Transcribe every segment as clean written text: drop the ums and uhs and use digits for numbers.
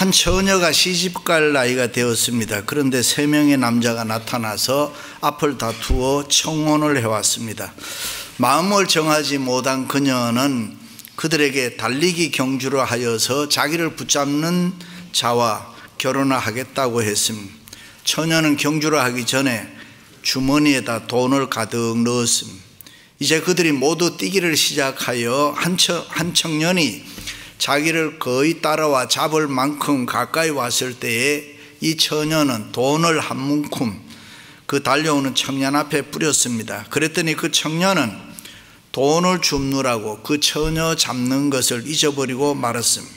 한 처녀가 시집갈 나이가 되었습니다. 그런데 3명의 남자가 나타나서 앞을 다투어 청혼을 해왔습니다. 마음을 정하지 못한 그녀는 그들에게 달리기 경주를 하여서 자기를 붙잡는 자와 결혼을 하겠다고 했습니다. 처녀는 경주를 하기 전에 주머니에다 돈을 가득 넣었습니다. 이제 그들이 모두 뛰기를 시작하여 한 청년이 자기를 거의 따라와 잡을 만큼 가까이 왔을 때에 이 처녀는 돈을 한 문큼 그 달려오는 청년 앞에 뿌렸습니다. 그랬더니 그 청년은 돈을 줍느라고 그 처녀 잡는 것을 잊어버리고 말았습니다.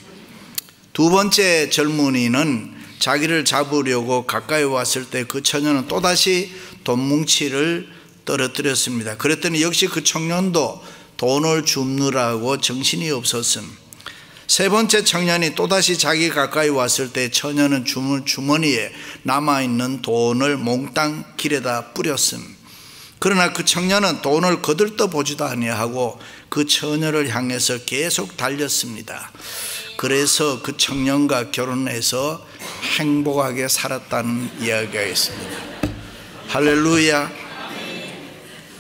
두 번째 젊은이는 자기를 잡으려고 가까이 왔을 때 그 처녀는 또다시 돈 뭉치를 떨어뜨렸습니다. 그랬더니 역시 그 청년도 돈을 줍느라고 정신이 없었습니다. 세 번째 청년이 또다시 자기 가까이 왔을 때 처녀는 주머니에 남아있는 돈을 몽땅 길에다 뿌렸습니다. 그러나 그 청년은 돈을 거들떠보지도 아니하고 그 처녀를 향해서 계속 달렸습니다. 그래서 그 청년과 결혼해서 행복하게 살았다는 이야기가 있습니다. 할렐루야.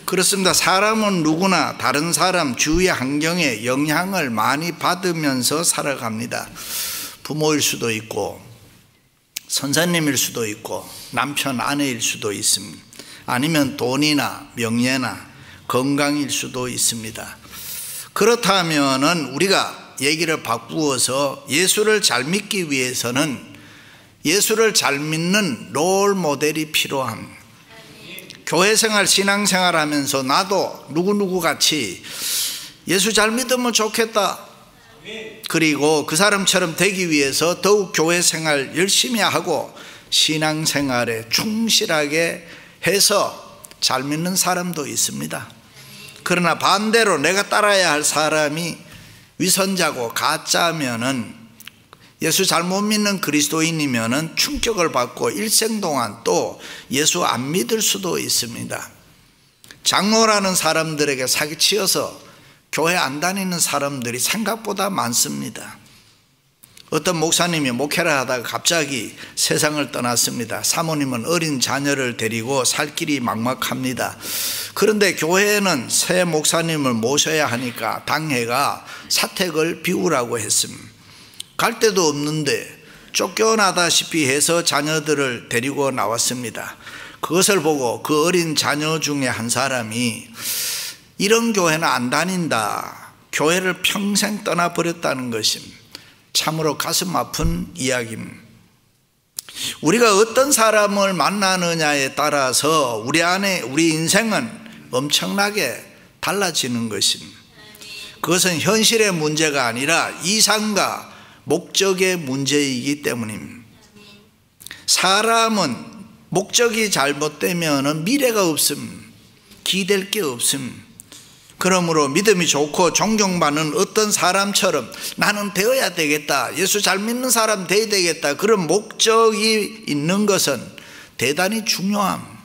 그렇습니다. 사람은 누구나 다른 사람 주위 환경에 영향을 많이 받으면서 살아갑니다. 부모일 수도 있고 선생님일 수도 있고 남편 아내일 수도 있습니다. 아니면 돈이나 명예나 건강일 수도 있습니다. 그렇다면은 우리가 얘기를 바꾸어서 예수를 잘 믿기 위해서는 예수를 잘 믿는 롤 모델이 필요합니다. 교회 생활, 신앙 생활 하면서 나도 누구누구 같이 예수 잘 믿으면 좋겠다. 그리고 그 사람처럼 되기 위해서 더욱 교회 생활 열심히 하고 신앙 생활에 충실하게 해서 잘 믿는 사람도 있습니다. 그러나 반대로 내가 따라야 할 사람이 위선자고 가짜면은 예수 잘못 믿는 그리스도인이면은 충격을 받고 일생 동안 또 예수 안 믿을 수도 있습니다. 장로라는 사람들에게 사기치어서 교회 안 다니는 사람들이 생각보다 많습니다. 어떤 목사님이 목회를 하다가 갑자기 세상을 떠났습니다. 사모님은 어린 자녀를 데리고 살 길이 막막합니다. 그런데 교회에는 새 목사님을 모셔야 하니까 당회가 사택을 비우라고 했습니다. 갈 데도 없는데 쫓겨나다시피 해서 자녀들을 데리고 나왔습니다. 그것을 보고 그 어린 자녀 중에 한 사람이 이런 교회는 안 다닌다, 교회를 평생 떠나버렸다는 것입니다. 참으로 가슴 아픈 이야기입니다. 우리가 어떤 사람을 만나느냐에 따라서 우리 인생은 엄청나게 달라지는 것입니다. 그것은 현실의 문제가 아니라 이상과 목적의 문제이기 때문입니다. 사람은 목적이 잘못되면 미래가 없습니다. 기댈 게 없습니다. 그러므로 믿음이 좋고 존경받는 어떤 사람처럼 나는 되어야 되겠다, 예수 잘 믿는 사람 되어야 되겠다, 그런 목적이 있는 것은 대단히 중요합니다.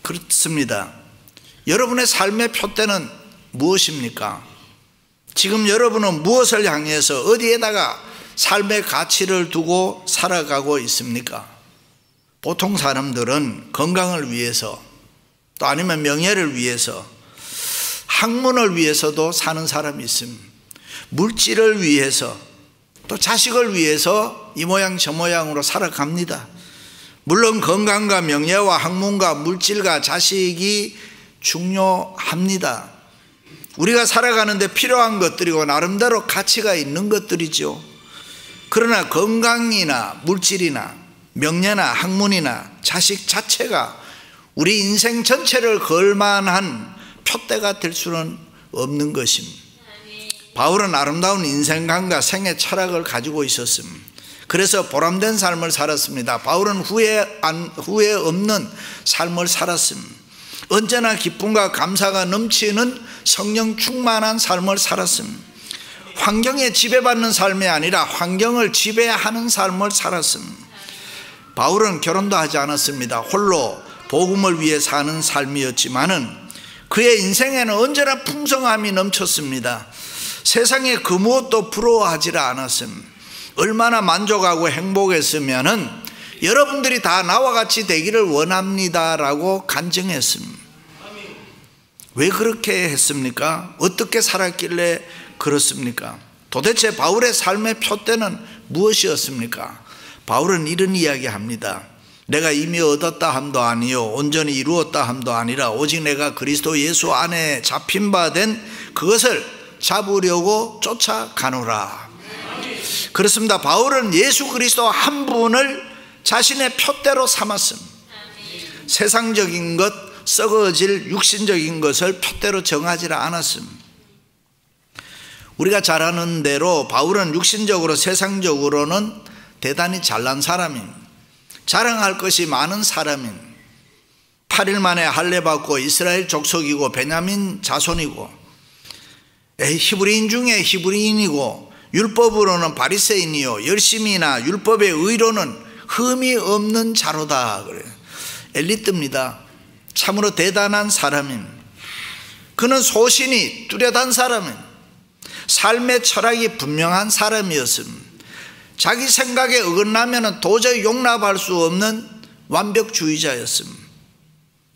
그렇습니다. 여러분의 삶의 표대는 무엇입니까? 지금 여러분은 무엇을 향해서 어디에다가 삶의 가치를 두고 살아가고 있습니까? 보통 사람들은 건강을 위해서 또 아니면 명예를 위해서, 학문을 위해서도 사는 사람이 있습니다. 물질을 위해서 또 자식을 위해서 이 모양 저 모양으로 살아갑니다. 물론 건강과 명예와 학문과 물질과 자식이 중요합니다. 우리가 살아가는데 필요한 것들이고 나름대로 가치가 있는 것들이죠. 그러나 건강이나 물질이나 명예나 학문이나 자식 자체가 우리 인생 전체를 걸만한 표대가 될 수는 없는 것입니다. 바울은 아름다운 인생관과 생애 철학을 가지고 있었습니다. 그래서 보람된 삶을 살았습니다. 바울은 후회 없는 삶을 살았습니다. 언제나 기쁨과 감사가 넘치는 성령 충만한 삶을 살았습니다. 환경에 지배받는 삶이 아니라 환경을 지배하는 삶을 살았습니다. 바울은 결혼도 하지 않았습니다. 홀로 복음을 위해 사는 삶이었지만은 그의 인생에는 언제나 풍성함이 넘쳤습니다. 세상에 그 무엇도 부러워하지 않았습니다. 얼마나 만족하고 행복했으면은 여러분들이 다 나와 같이 되기를 원합니다라고 간증했습니다. 왜 그렇게 했습니까? 어떻게 살았길래 그렇습니까? 도대체 바울의 삶의 표대는 무엇이었습니까? 바울은 이런 이야기합니다. 내가 이미 얻었다 함도 아니요 온전히 이루었다 함도 아니라 오직 내가 그리스도 예수 안에 잡힌 바 된 그것을 잡으려고 쫓아가노라. 그렇습니다. 바울은 예수 그리스도 한 분을 자신의 표대로 삼았습니다. 세상적인 것, 썩어질 육신적인 것을 표대로 정하지 않았습니다. 우리가 잘 아는 대로 바울은 육신적으로 세상적으로는 대단히 잘난 사람입니다. 자랑할 것이 많은 사람입니다. 8일 만에 할례 받고 이스라엘 족속이고 베냐민 자손이고 히브리인 중에 히브리인이고 율법으로는 바리새인이요 열심이나 율법의 의로는 흠이 없는 자로다 그래요. 엘리트입니다. 참으로 대단한 사람입니다. 그는 소신이 뚜렷한 사람입니다. 삶의 철학이 분명한 사람이었습니다. 자기 생각에 어긋나면 도저히 용납할 수 없는 완벽주의자였습니다.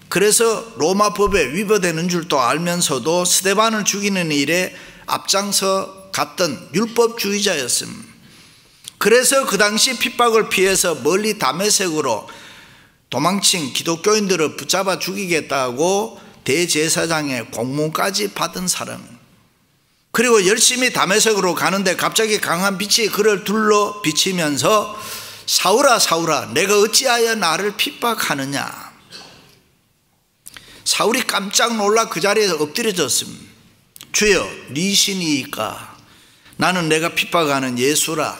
그래서 로마법에 위배되는 줄도 알면서도 스데반을 죽이는 일에 앞장서 갔던 율법주의자였습니다. 그래서 그 당시 핍박을 피해서 멀리 다메섹으로 도망친 기독교인들을 붙잡아 죽이겠다고 대제사장의 공문까지 받은 사람. 그리고 열심히 다메섹으로 가는데 갑자기 강한 빛이 그를 둘러 비치면서 사울아 사울아 내가 어찌하여 나를 핍박하느냐. 사울이 깜짝 놀라 그 자리에서 엎드려졌습니다. 주여 네 신이니까 나는 내가 핍박하는 예수라.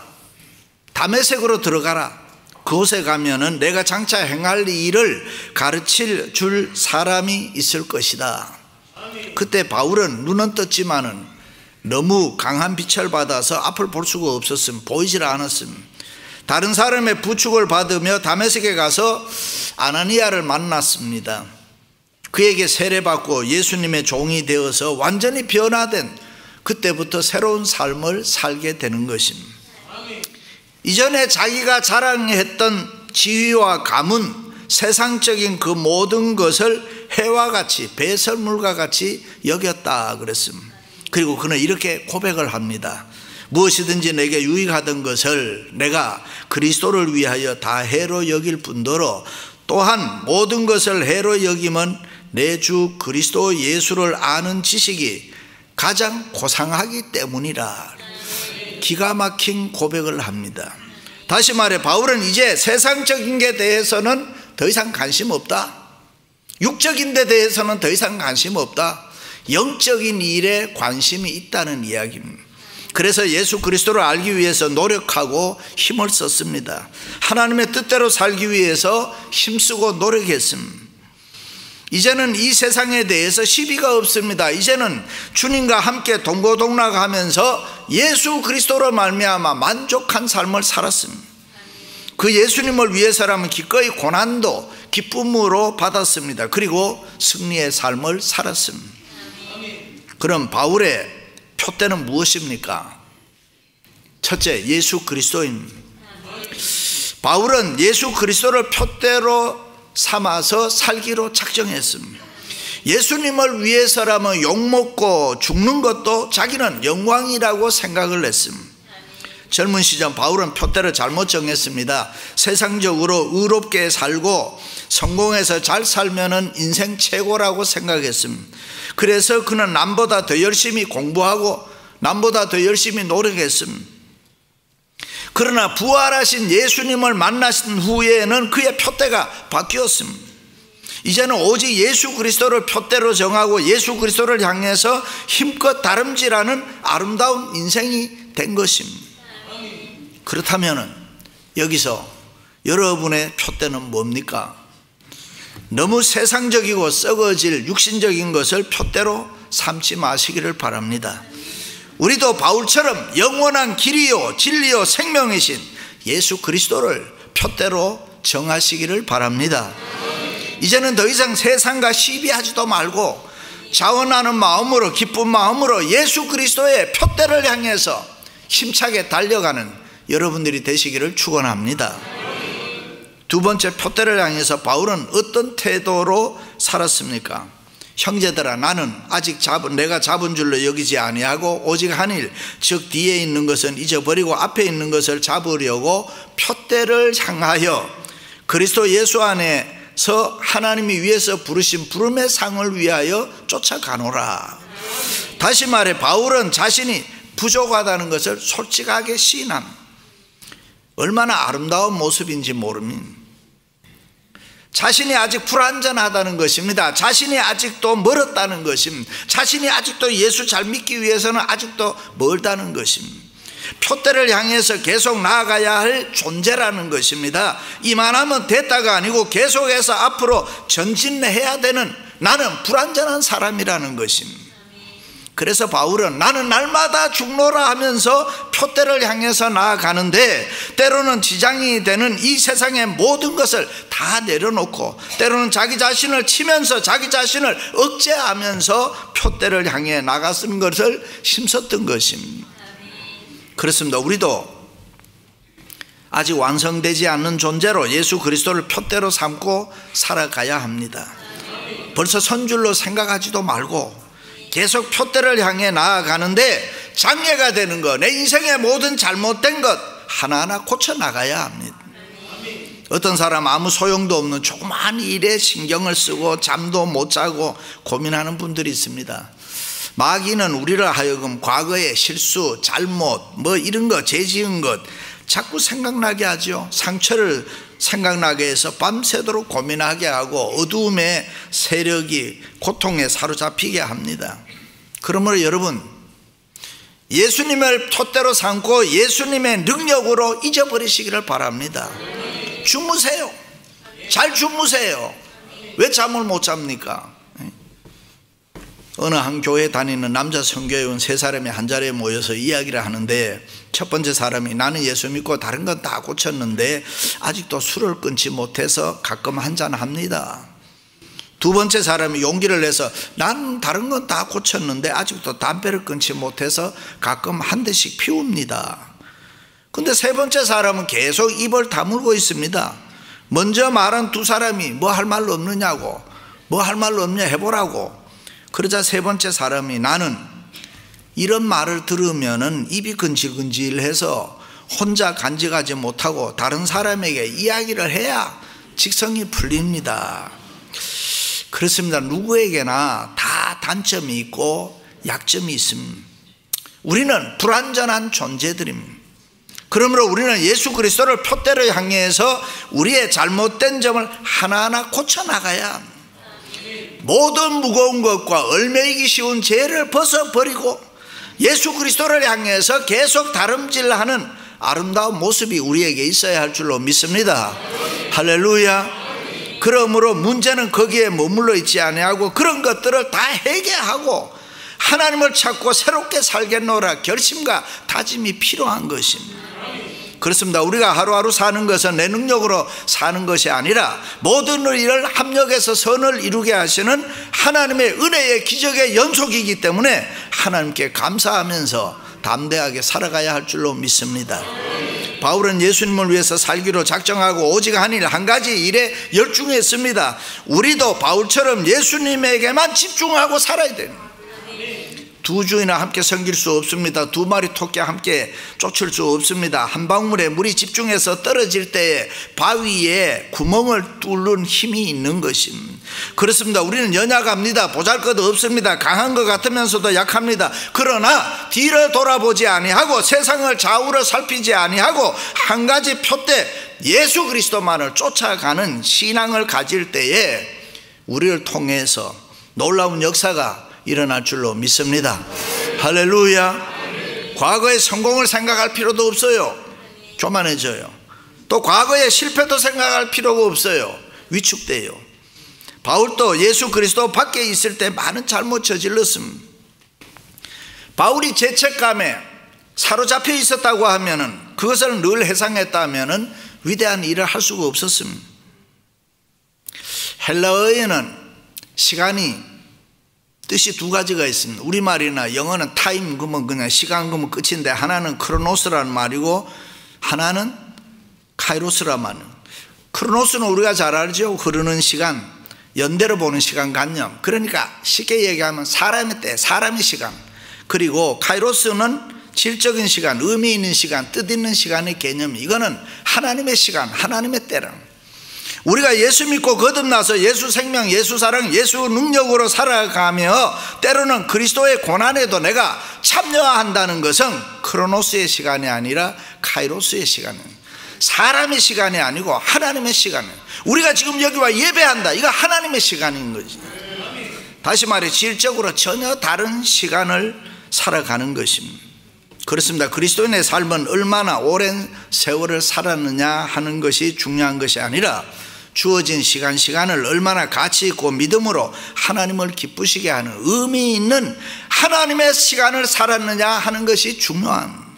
다메섹으로 들어가라. 그곳에 가면은 내가 장차 행할 일을 가르칠 줄 사람이 있을 것이다. 그때 바울은 눈은 떴지만은 너무 강한 빛을 받아서 앞을 볼 수가 없었음. 보이질 않았음. 다른 사람의 부축을 받으며 다메섹에 가서 아나니아를 만났습니다. 그에게 세례받고 예수님의 종이 되어서 완전히 변화된 그때부터 새로운 삶을 살게 되는 것입니다. 이전에 자기가 자랑했던 지위와 가문, 세상적인 그 모든 것을 해와 같이 배설물과 같이 여겼다 그랬습니다. 그리고 그는 이렇게 고백을 합니다. 무엇이든지 내게 유익하던 것을 내가 그리스도를 위하여 다 해로 여길 뿐더러 또한 모든 것을 해로 여김은 내 주 그리스도 예수를 아는 지식이 가장 고상하기 때문이라. 기가 막힌 고백을 합니다. 다시 말해 바울은 이제 세상적인 게 대해서는 더 이상 관심 없다. 육적인 데 대해서는 더 이상 관심 없다. 영적인 일에 관심이 있다는 이야기입니다. 그래서 예수 그리스도를 알기 위해서 노력하고 힘을 썼습니다. 하나님의 뜻대로 살기 위해서 힘쓰고 노력했습니다. 이제는 이 세상에 대해서 시비가 없습니다. 이제는 주님과 함께 동고동락하면서 예수 그리스도로 말미암아 만족한 삶을 살았습니다. 그 예수님을 위해서라면 기꺼이 고난도 기쁨으로 받았습니다. 그리고 승리의 삶을 살았습니다. 그럼 바울의 표대는 무엇입니까? 첫째, 예수 그리스도입니다. 바울은 예수 그리스도를 표대로 삼아서 살기로 작정했습니다. 예수님을 위해서라면 욕먹고 죽는 것도 자기는 영광이라고 생각을 했습니다. 젊은 시절 바울은 표대를 잘못 정했습니다. 세상적으로 의롭게 살고 성공해서 잘 살면은 인생 최고라고 생각했습니다. 그래서 그는 남보다 더 열심히 공부하고 남보다 더 열심히 노력했습니다. 그러나 부활하신 예수님을 만나신 후에는 그의 표대가 바뀌었습니다. 이제는 오직 예수 그리스도를 표대로 정하고 예수 그리스도를 향해서 힘껏 다름질하는 아름다운 인생이 된 것입니다. 그렇다면 여기서 여러분의 표대는 뭡니까? 너무 세상적이고 썩어질 육신적인 것을 표대로 삼지 마시기를 바랍니다. 우리도 바울처럼 영원한 길이요 진리요 생명이신 예수 그리스도를 표대로 정하시기를 바랍니다. 이제는 더 이상 세상과 시비하지도 말고 자원하는 마음으로 기쁜 마음으로 예수 그리스도의 표대를 향해서 힘차게 달려가는 여러분들이 되시기를 축원합니다. 두 번째, 표대를 향해서 바울은 어떤 태도로 살았습니까? 형제들아, 나는 아직 내가 잡은 줄로 여기지 아니하고 오직 한 일, 즉 뒤에 있는 것은 잊어버리고 앞에 있는 것을 잡으려고 표대를 향하여 그리스도 예수 안에서 하나님이 위에서 부르신 부름의 상을 위하여 쫓아가노라. 다시 말해 바울은 자신이 부족하다는 것을 솔직하게 시인합니다. 얼마나 아름다운 모습인지 모릅니다. 자신이 아직 불완전하다는 것입니다. 자신이 아직도 멀었다는 것입니다. 자신이 아직도 예수 잘 믿기 위해서는 아직도 멀다는 것입니다. 표대를 향해서 계속 나아가야 할 존재라는 것입니다. 이만하면 됐다가 아니고 계속해서 앞으로 전진해야 되는 나는 불완전한 사람이라는 것입니다. 그래서 바울은 나는 날마다 죽노라 하면서 표대를 향해서 나아가는데 때로는 지장이 되는 이 세상의 모든 것을 다 내려놓고 때로는 자기 자신을 치면서 자기 자신을 억제하면서 표대를 향해 나갔던 것을 힘썼던 것입니다. 그렇습니다. 우리도 아직 완성되지 않는 존재로 예수 그리스도를 표대로 삼고 살아가야 합니다. 벌써 선줄로 생각하지도 말고 계속 표대를 향해 나아가는데 장애가 되는 것, 내 인생의 모든 잘못된 것 하나하나 고쳐나가야 합니다. 어떤 사람 아무 소용도 없는 조그만 일에 신경을 쓰고 잠도 못 자고 고민하는 분들이 있습니다. 마귀는 우리를 하여금 과거의 실수, 잘못, 이런 거, 죄 지은 것 자꾸 생각나게 하죠. 상처를 생각나게 해서 밤새도록 고민하게 하고 어두움의 세력이 고통에 사로잡히게 합니다. 그러므로 여러분, 예수님을 표대로 삼고 예수님의 능력으로 잊어버리시기를 바랍니다. 주무세요. 잘 주무세요. 왜 잠을 못 잡니까? 어느 한 교회 다니는 남자 선교회원 3사람이 한 자리에 모여서 이야기를 하는데 첫 번째 사람이 나는 예수 믿고 다른 건 다 고쳤는데 아직도 술을 끊지 못해서 가끔 한잔합니다. 두 번째 사람이 용기를 내서 난 다른 건 다 고쳤는데 아직도 담배를 끊지 못해서 가끔 한 대씩 피웁니다. 근데 세 번째 사람은 계속 입을 다물고 있습니다. 먼저 말한 두 사람이 뭐 할 말 없느냐고, 뭐 할 말 없냐 해보라고. 그러자 세 번째 사람이 나는 이런 말을 들으면은 입이 근질근질해서 혼자 간직하지 못하고 다른 사람에게 이야기를 해야 직성이 풀립니다. 그렇습니다. 누구에게나 다 단점이 있고 약점이 있습니다. 우리는 불완전한 존재들입니다. 그러므로 우리는 예수 그리스도를 표대로 향해서 우리의 잘못된 점을 하나하나 고쳐나가야 합니다. 모든 무거운 것과 얽매이기 쉬운 죄를 벗어버리고 예수 그리스도를 향해서 계속 다름질하는 아름다운 모습이 우리에게 있어야 할 줄로 믿습니다. 할렐루야. 그러므로 문제는 거기에 머물러 있지 아니하고 그런 것들을 다 해결하고 하나님을 찾고 새롭게 살겠노라 결심과 다짐이 필요한 것입니다. 그렇습니다. 우리가 하루하루 사는 것은 내 능력으로 사는 것이 아니라 모든 일을 합력해서 선을 이루게 하시는 하나님의 은혜의 기적의 연속이기 때문에 하나님께 감사하면서 담대하게 살아가야 할 줄로 믿습니다. 바울은 예수님을 위해서 살기로 작정하고 오직 한 일, 한 가지 일에 열중했습니다. 우리도 바울처럼 예수님에게만 집중하고 살아야 됩니다. 두 주이나 함께 섬길 수 없습니다. 두 마리 토끼 함께 쫓을 수 없습니다. 한 방울의 물이 집중해서 떨어질 때에 바위에 구멍을 뚫는 힘이 있는 것입니다. 그렇습니다. 우리는 연약합니다. 보잘것 없습니다. 강한 것 같으면서도 약합니다. 그러나 뒤를 돌아보지 아니하고 세상을 좌우로 살피지 아니하고 한 가지 표대 예수 그리스도만을 쫓아가는 신앙을 가질 때에 우리를 통해서 놀라운 역사가 일어날 줄로 믿습니다. 할렐루야. 과거의 성공을 생각할 필요도 없어요. 교만해져요. 또 과거의 실패도 생각할 필요가 없어요. 위축돼요. 바울도 예수 그리스도 밖에 있을 때 많은 잘못 저질렀습니다. 바울이 죄책감에 사로잡혀 있었다고 하면은 그것을 늘 회상했다면은 위대한 일을 할 수가 없었습니다. 헬라어에는 시간이 뜻이 두 가지가 있습니다. 우리말이나 영어는 타임 그러면 그냥 시간 그러면 끝인데 하나는 크로노스라는 말이고 하나는 카이로스라마는, 크로노스는 우리가 잘 알죠. 흐르는 시간, 연대로 보는 시간 관념. 그러니까 쉽게 얘기하면 사람의 때, 사람의 시간. 그리고 카이로스는 질적인 시간, 의미 있는 시간, 뜻 있는 시간의 개념. 이거는 하나님의 시간, 하나님의 때라. 우리가 예수 믿고 거듭나서 예수 생명, 예수 사랑, 예수 능력으로 살아가며 때로는 그리스도의 고난에도 내가 참여한다는 것은 크로노스의 시간이 아니라 카이로스의 시간입니다. 사람의 시간이 아니고 하나님의 시간이에요. 우리가 지금 여기 와 예배한다, 이거 하나님의 시간인 거지. 다시 말해 질적으로 전혀 다른 시간을 살아가는 것입니다. 그렇습니다. 그리스도인의 삶은 얼마나 오랜 세월을 살았느냐 하는 것이 중요한 것이 아니라 주어진 시간을 얼마나 가치 있고 믿음으로 하나님을 기쁘시게 하는 의미 있는 하나님의 시간을 살았느냐 하는 것이 중요한.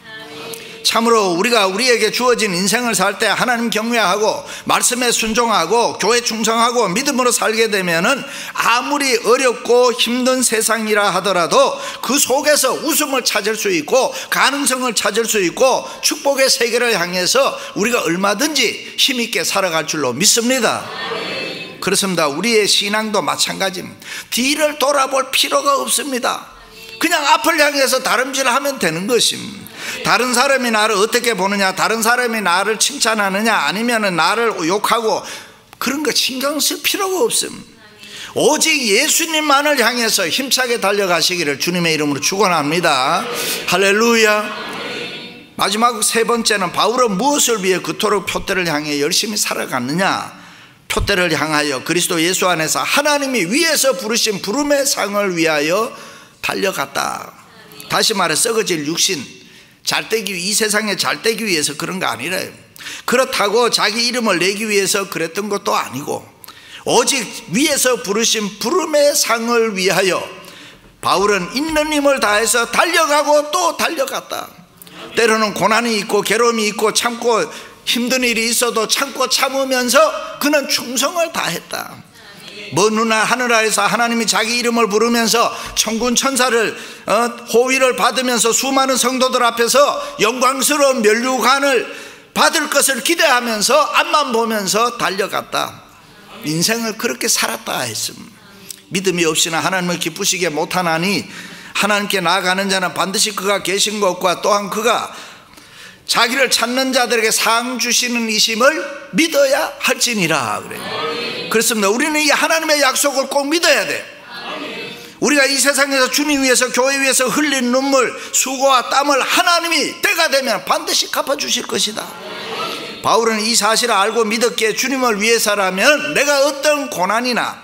참으로 우리가 우리에게 주어진 인생을 살 때 하나님 경외하고 말씀에 순종하고 교회 충성하고 믿음으로 살게 되면은 아무리 어렵고 힘든 세상이라 하더라도 그 속에서 웃음을 찾을 수 있고 가능성을 찾을 수 있고 축복의 세계를 향해서 우리가 얼마든지 힘있게 살아갈 줄로 믿습니다. 그렇습니다. 우리의 신앙도 마찬가지입니다. 뒤를 돌아볼 필요가 없습니다. 그냥 앞을 향해서 다름질하면 되는 것입니다. 다른 사람이 나를 어떻게 보느냐, 다른 사람이 나를 칭찬하느냐, 아니면 나를 욕하고 그런 거 신경 쓸 필요가 없습니다. 오직 예수님만을 향해서 힘차게 달려가시기를 주님의 이름으로 축원합니다. 할렐루야. 마지막 세 번째는 바울은 무엇을 위해 그토록 표대를 향해 열심히 살아갔느냐. 표대를 향하여 그리스도 예수 안에서 하나님이 위에서 부르신 부름의 상을 위하여 달려갔다. 다시 말해 썩어질 육신, 잘되기, 이 세상에 잘되기 위해서 그런 거 아니래요. 그렇다고 자기 이름을 내기 위해서 그랬던 것도 아니고 오직 위에서 부르신 부름의 상을 위하여 바울은 있는 힘을 다해서 달려가고 또 달려갔다. 때로는 고난이 있고 괴로움이 있고 참고 힘든 일이 있어도 참고 참으면서 그는 충성을 다했다. 먼 하늘아래서 하나님이 자기 이름을 부르면서 천군 천사를 호위를 받으면서 수많은 성도들 앞에서 영광스러운 면류관을 받을 것을 기대하면서 앞만 보면서 달려갔다. 인생을 그렇게 살았다 했습니다. 믿음이 없이나 하나님을 기쁘시게 못하나니 하나님께 나아가는 자는 반드시 그가 계신 것과 또한 그가 자기를 찾는 자들에게 상 주시는 이심을 믿어야 할지니라 그래요. 그렇습니다. 우리는 이 하나님의 약속을 꼭 믿어야 돼. 우리가 이 세상에서 주님 위해서 교회 위해서 흘린 눈물, 수고와 땀을 하나님이 때가 되면 반드시 갚아주실 것이다. 바울은 이 사실을 알고 믿었기에 주님을 위해서라면 내가 어떤 고난이나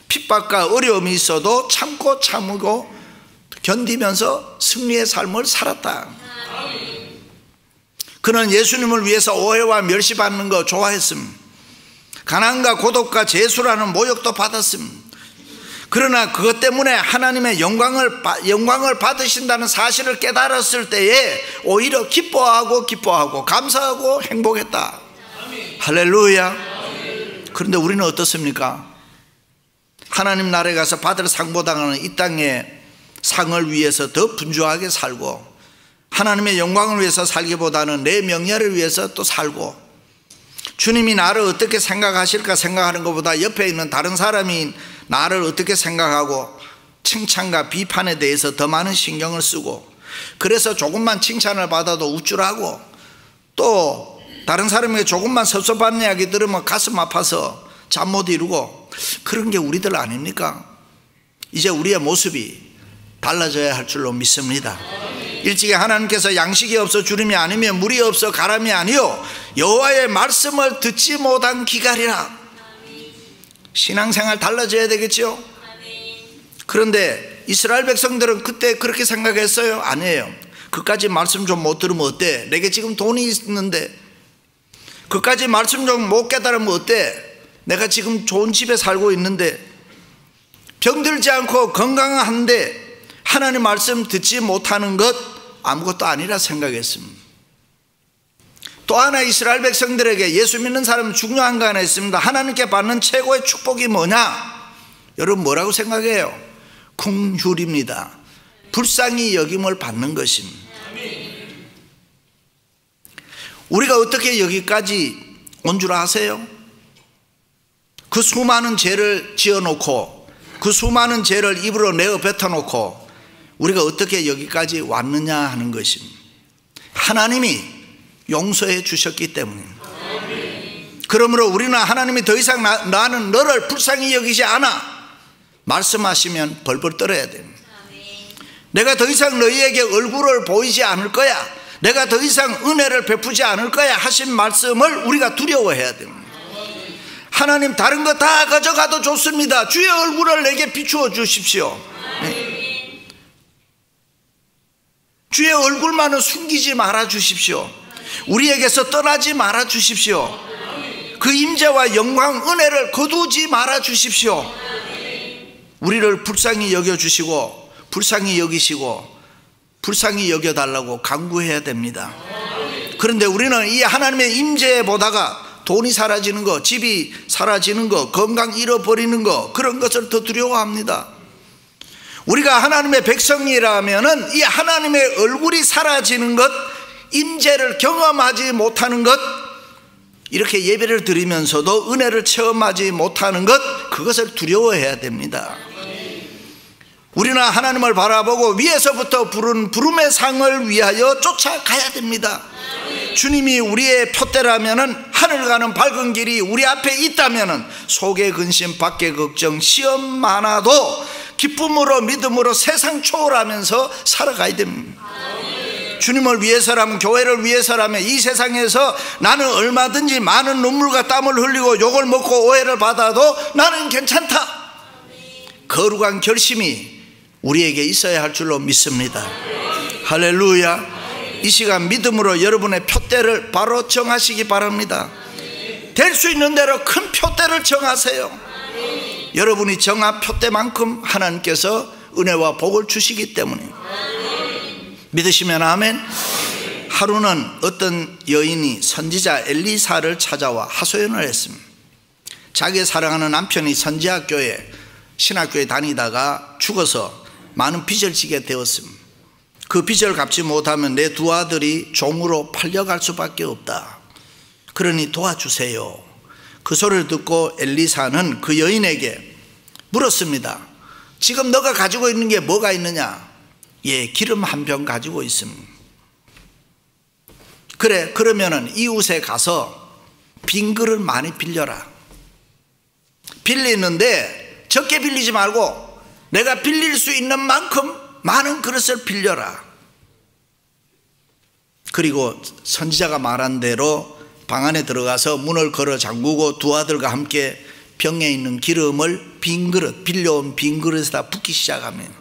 핍박과 어려움이 있어도 참고 견디면서 승리의 삶을 살았다. 그는 예수님을 위해서 오해와 멸시받는 거 좋아했습니다. 가난과 고독과 재수라는 모욕도 받았습니다. 그러나 그것 때문에 하나님의 영광을 받으신다는 사실을 깨달았을 때에 오히려 기뻐하고 감사하고 행복했다. 할렐루야. 그런데 우리는 어떻습니까? 하나님 나라에 가서 받을 상보다는 이 땅의 상을 위해서 더 분주하게 살고 하나님의 영광을 위해서 살기보다는 내 명예를 위해서 또 살고 주님이 나를 어떻게 생각하실까 생각하는 것보다 옆에 있는 다른 사람이 나를 어떻게 생각하고 칭찬과 비판에 대해서 더 많은 신경을 쓰고 그래서 조금만 칭찬을 받아도 우쭐하고 또 다른 사람에게 조금만 섭섭한 이야기 들으면 가슴 아파서 잠 못 이루고 그런 게 우리들 아닙니까? 이제 우리의 모습이 달라져야 할 줄로 믿습니다. 일찍이 하나님께서 양식이 없어 주림이 아니면 물이 없어 가람이 아니요 여호와의 말씀을 듣지 못한 기갈이라. 신앙생활 달라져야 되겠죠. 그런데 이스라엘 백성들은 그때 그렇게 생각했어요? 아니에요. 그까지 말씀 좀 못 들으면 어때? 내게 지금 돈이 있는데 그까지 말씀 좀 못 깨달으면 어때? 내가 지금 좋은 집에 살고 있는데 병들지 않고 건강한데 하나님 말씀 듣지 못하는 것 아무것도 아니라 생각했습니다. 또 하나 이스라엘 백성들에게 예수 믿는 사람은 중요한 거 하나 있습니다. 하나님께 받는 최고의 축복이 뭐냐? 여러분 뭐라고 생각해요? 긍휼입니다. 불쌍히 여김을 받는 것입니다. 우리가 어떻게 여기까지 온 줄 아세요? 그 수많은 죄를 지어놓고 그 수많은 죄를 입으로 내어 뱉어놓고 우리가 어떻게 여기까지 왔느냐 하는 것입니다. 하나님이 용서해 주셨기 때문입니다. 그러므로 우리는 하나님이 더 이상 나는 너를 불쌍히 여기지 않아 말씀하시면 벌벌 떨어야 됩니다. 내가 더 이상 너희에게 얼굴을 보이지 않을 거야, 내가 더 이상 은혜를 베푸지 않을 거야 하신 말씀을 우리가 두려워해야 됩니다. 하나님 다른 거 다 가져가도 좋습니다. 주의 얼굴을 내게 비추어 주십시오. 네. 주의 얼굴만은 숨기지 말아 주십시오. 우리에게서 떠나지 말아 주십시오. 그 임재와 영광 은혜를 거두지 말아 주십시오. 우리를 불쌍히 여겨주시고 불쌍히 여기시고 불쌍히 여겨달라고 간구해야 됩니다. 그런데 우리는 이 하나님의 임재에 보다가 돈이 사라지는 거, 집이 사라지는 거, 건강 잃어버리는 거, 그런 것을 더 두려워합니다. 우리가 하나님의 백성이라면은 이 하나님의 얼굴이 사라지는 것, 임재를 경험하지 못하는 것, 이렇게 예배를 드리면서도 은혜를 체험하지 못하는 것, 그것을 두려워해야 됩니다. 우리는 하나님을 바라보고 위에서부터 부른 부름의 상을 위하여 쫓아가야 됩니다. 주님이 우리의 표대라면은 하늘 가는 밝은 길이 우리 앞에 있다면은 속의 근심, 밖의 걱정, 시험 많아도 기쁨으로 믿음으로 세상 초월하면서 살아가야 됩니다. 주님을 위해서라면, 교회를 위해서라면 이 세상에서 나는 얼마든지 많은 눈물과 땀을 흘리고 욕을 먹고 오해를 받아도 나는 괜찮다, 거룩한 결심이 우리에게 있어야 할 줄로 믿습니다. 할렐루야. 이 시간 믿음으로 여러분의 표대를 바로 정하시기 바랍니다. 될 수 있는 대로 큰 표대를 정하세요. 여러분이 정한 표대만큼 하나님께서 은혜와 복을 주시기 때문에 믿으시면 아멘. 하루는 어떤 여인이 선지자 엘리사를 찾아와 하소연을 했습니다. 자기의 사랑하는 남편이 선지학교에 신학교에 다니다가 죽어서 많은 빚을 지게 되었습니다. 그 빚을 갚지 못하면 내 두 아들이 종으로 팔려갈 수밖에 없다. 그러니 도와주세요. 그 소리를 듣고 엘리사는 그 여인에게 물었습니다. 지금 너가 가지고 있는 게 뭐가 있느냐? 예, 기름 한 병 가지고 있습니다. 그래, 그러면은 이웃에 가서 빈 그릇 많이 빌려라. 빌리는데 적게 빌리지 말고 내가 빌릴 수 있는 만큼 많은 그릇을 빌려라. 그리고 선지자가 말한 대로 방 안에 들어가서 문을 걸어 잠그고 두 아들과 함께 병에 있는 기름을 빈 그릇, 빌려온 빈 그릇에다 붓기 시작합니다.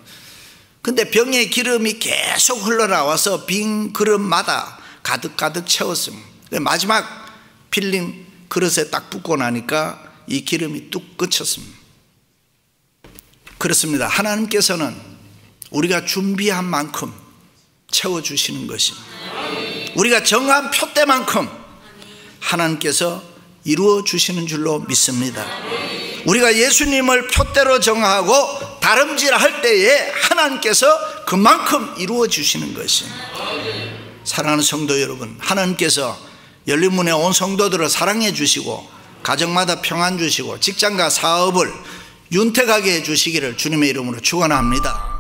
근데 병에 기름이 계속 흘러나와서 빈 그릇마다 가득가득 채웠습니다. 마지막 빌린 그릇에 딱 붓고 나니까 이 기름이 뚝 끊쳤습니다. 그렇습니다. 하나님께서는 우리가 준비한 만큼 채워주시는 것입니다. 우리가 정한 표대만큼 하나님께서 이루어 주시는 줄로 믿습니다. 우리가 예수님을 표대로 정하고 다름질할 때에 하나님께서 그만큼 이루어 주시는 것입니다. 사랑하는 성도 여러분, 하나님께서 열린문의 온 성도들을 사랑해 주시고 가정마다 평안 주시고 직장과 사업을 윤택하게 해주시기를 주님의 이름으로 축원합니다.